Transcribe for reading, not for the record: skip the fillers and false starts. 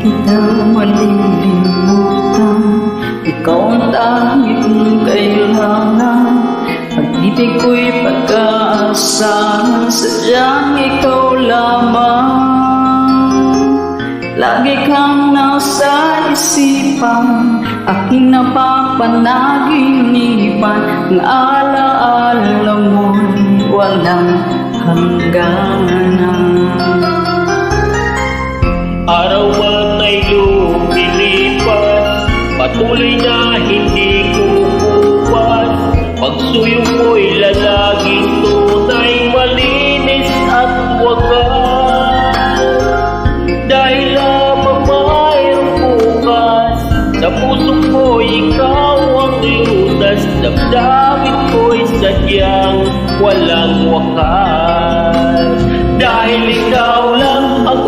kita malilimutan. Ikaw ang tanging kong kailangan. Pag-ibig ko'y pagkaasahan, sadyang ikaw lamang. Lagi kang nasa isipan, aking napapanaginipan. Ang alaala mo'y walang hangganan. Araw man ay lumilipas, patuloy na hindi kumukupas. Pagsuyo mo'y lalaging tunay, malinis at wagas. Dahil lamang mayroong bukas, sa puso ko'y ikaw ang lutas. Damdamin ko'y sadyang walang wakas. Dahil ikaw lang ang